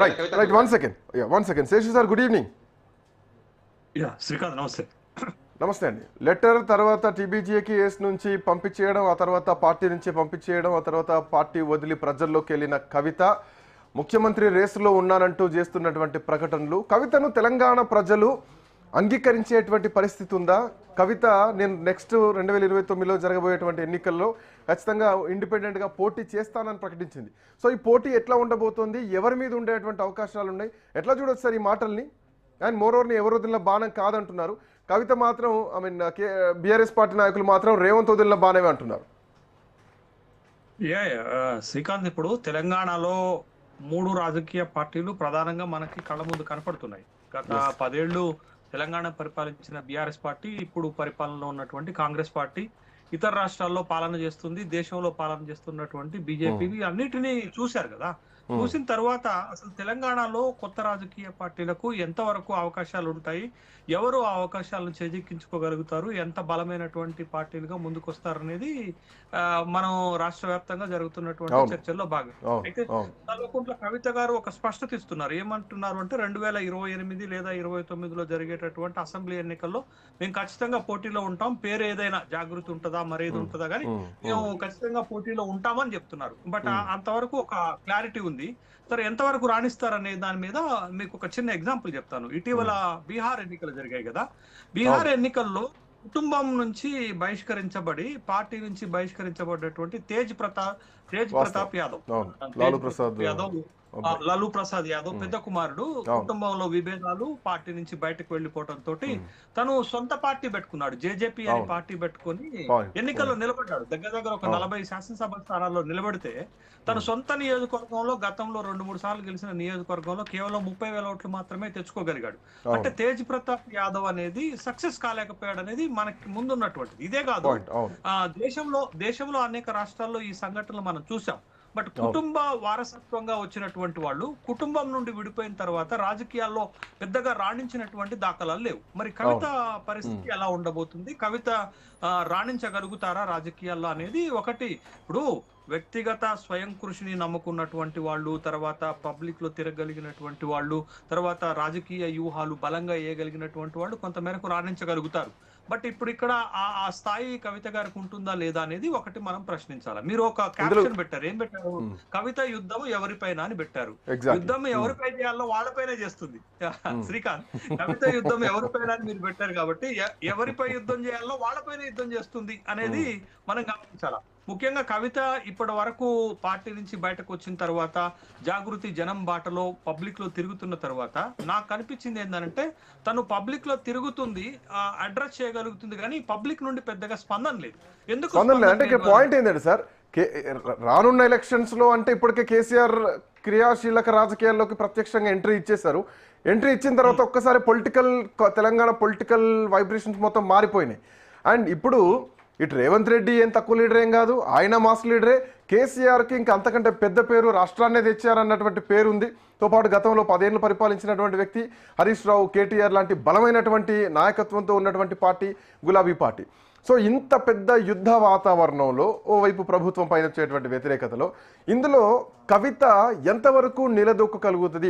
Right. One second Seshu sir, good evening. Srikanth నమస్తే. నమస్తే అండి. లెటర్ తర్వాత టీబీజీఏకి ఏస్ నుంచి పంపించేయడం, ఆ తర్వాత పార్టీ నుంచి పంపించేయడం, ఆ తర్వాత పార్టీ వదిలి ప్రజల్లోకి వెళ్ళిన కవిత ముఖ్యమంత్రి రేసులో ఉన్నానంటూ చేస్తున్నటువంటి ప్రకటనలు, కవితను తెలంగాణ ప్రజలు అంగీకరించేటువంటి పరిస్థితి ఉందా? కవిత నేను నెక్స్ట్ 2029లో జరగబోయేటువంటి ఎన్నికల్లో ఖచ్చితంగా ఇండిపెండెంట్గా పోటీ చేస్తానని ప్రకటించింది. సో ఈ పోటీ ఎట్లా ఉండబోతోంది, ఎవరి మీద ఉండేటువంటి అవకాశాలు ఉన్నాయి, ఎట్లా చూడొచ్చు సార్ ఈ మాటల్ని? అండ్ మోరోవర్ని ఎవరు వదిలిన బాణం కాదంటున్నారు. కవిత మాత్రం బీఆర్ఎస్ పార్టీ నాయకులు మాత్రం రేవంత్ వదిలిన బాణమే అంటున్నారు. శ్రీకాంత్, ఇప్పుడు తెలంగాణలో 3 రాజకీయ పార్టీలు ప్రధానంగా మనకి కళ్ళ ముందు కనపడుతున్నాయి. గత 10 ఏళ్లు తెలంగాణ పరిపాలించిన బీఆర్ఎస్ పార్టీ, ఇప్పుడు పరిపాలనలో ఉన్నటువంటి కాంగ్రెస్ పార్టీ, ఇతర రాష్ట్రాల్లో పాలన చేస్తుంది, దేశంలో పాలన చేస్తున్నటువంటి బీజేపీని అన్నిటినీ చూశారు కదా. చూసిన తర్వాత అసలు తెలంగాణలో కొత్త రాజకీయ పార్టీలకు ఎంతవరకు అవకాశాలు ఉంటాయి, ఎవరు ఆ అవకాశాలను చేజిక్కించుకోగలుగుతారు, ఎంత బలమైనటువంటి పార్టీలుగా ముందుకు వస్తారనేది మనం రాష్ట్ర వ్యాప్తంగా జరుగుతున్నటువంటి చర్చల్లో భాగం. అయితే కల్వకుంట్ల కవిత గారు ఒక స్పష్టత ఇస్తున్నారు. ఏమంటున్నారు అంటే 2028 లేదా 29లో జరిగేటటువంటి అసెంబ్లీ ఎన్నికల్లో మేము ఖచ్చితంగా పోటీలో ఉంటాం, పేరు ఏదైనా జాగృతి ఉంటుందా మరేది ఉంటుందా కానీ మేము ఖచ్చితంగా పోటీలో ఉంటామని చెప్తున్నారు. బట్ అంతవరకు ఒక క్లారిటీ ఉంది. సరే, ఎంతవరకు రాణిస్తారనే దాని మీద మీకు ఒక చిన్న ఎగ్జాంపుల్ చెప్తాను. ఇటీవల బీహార్ ఎన్నికలు జరిగాయి కదా. బీహార్ ఎన్నికల్లో కుటుంబం నుంచి బహిష్కరించబడి పార్టీ నుంచి బహిష్కరించబడినటువంటి తేజ్ ప్రతాప్ యాదవ్, లాలూ ప్రసాద్ యాదవ్ పెద్ద కుమారుడు, కుటుంబంలో విభేదాలు, పార్టీ నుంచి బయటకు వెళ్లిపోవడంతో తను సొంత పార్టీ పెట్టుకున్నాడు. జేజేపీ అని పార్టీ పెట్టుకుని ఎన్నికల్లో నిలబడ్డాడు. దగ్గర ఒక 40 శాసనసభ స్థానాల్లో నిలబడితే తన సొంత నియోజకవర్గంలో గతంలో 2-3 సార్లు గెలిచిన నియోజకవర్గంలో కేవలం 30,000 ఓట్లు మాత్రమే తెచ్చుకోగలిగాడు. అంటే తేజ్ ప్రతాప్ యాదవ్ అనేది సక్సెస్ కాలేకపోయాడు అనేది మనకి ముందున్నటువంటిది. ఇదే కాదు, దేశంలో అనేక రాష్ట్రాల్లో ఈ సంఘటనలు మనం చూసాం. బట్ కుటుంబ వారసత్వంగా వచ్చినటువంటి వాళ్ళు కుటుంబం నుండి విడిపోయిన తర్వాత రాజకీయాల్లో పెద్దగా రాణించినటువంటి దాఖలాలు లేవు. మరి కవిత పరిస్థితి ఎలా ఉండబోతుంది, కవిత రాణించగలుగుతారా రాజకీయాల్లో అనేది ఒకటి. ఇప్పుడు వ్యక్తిగత స్వయం కృషిని నమ్ముకున్నటువంటి వాళ్ళు, తర్వాత పబ్లిక్ లో తిరగలిగినటువంటి వాళ్ళు, తర్వాత రాజకీయ వ్యూహాలు బలంగా వేయగలిగినటువంటి వాళ్ళు కొంతమేరకు రాణించగలుగుతారు. బట్ ఇప్పుడు ఇక్కడ ఆ స్థాయి కవిత గారికి ఉంటుందా లేదా అనేది ఒకటి మనం ప్రశ్నించాలి. మీరు ఒక క్యాప్షన్ పెట్టారు, ఏం పెట్టారు? కవిత యుద్ధం ఎవరిపైన అని పెట్టారు. యుద్ధం ఎవరిపై చేయాలో వాళ్ళపైనే చేస్తుంది. శ్రీకాంత్, కవిత యుద్ధం ఎవరిపైన అని మీరు పెట్టారు కాబట్టి ఎవరిపై యుద్ధం చేయాలో వాళ్ళపైన యుద్ధం చేస్తుంది అనేది మనం గమనించాలి. ముఖ్యంగా కవిత ఇప్పటి వరకు పార్టీ నుంచి బయటకు వచ్చిన తర్వాత జాగృతి జనం బాటలో పబ్లిక్ లో తిరుగుతున్న తర్వాత నాకు కనిపించింది ఏంటంటే తను పబ్లిక్ లో తిరుగుతుంది, అడ్రస్ చేయగలుగుతుంది, కానీ పబ్లిక్ నుండి పెద్దగా స్పందన లేదు. ఎందుకు అంటే పాయింట్ ఏంటంటే సార్, రానున్న ఎలక్షన్స్ లో అంటే ఇప్పటికే కేసీఆర్ క్రియాశీలక రాజకీయాల్లోకి ప్రత్యక్షంగా ఎంట్రీ ఇచ్చేశారు. ఎంట్రీ ఇచ్చిన తర్వాత ఒక్కసారి తెలంగాణ పొలిటికల్ వైబ్రేషన్స్ మొత్తం మారిపోయినాయి. అండ్ ఇప్పుడు ఇటు రేవంత్ రెడ్డి ఏం తక్కువ లీడర్ ఏం కాదు, ఆయన మాస్ లీడరే. కేసీఆర్కి ఇంకా అంతకంటే పెద్ద పేరు, రాష్ట్రాన్నే తెచ్చారన్నటువంటి పేరు ఉంది. తో పాటు గతంలో 10 ఏళ్ళు పరిపాలించినటువంటి వ్యక్తి హరీష్ రావు, కేటీఆర్ లాంటి బలమైనటువంటి నాయకత్వంతో ఉన్నటువంటి పార్టీ గులాబీ పార్టీ. సో ఇంత పెద్ద యుద్ధ వాతావరణంలో ఓవైపు ప్రభుత్వం పైన వచ్చేటువంటి వ్యతిరేకతలో ఇందులో కవిత ఎంతవరకు నిలదొక్కగలుగుతుంది?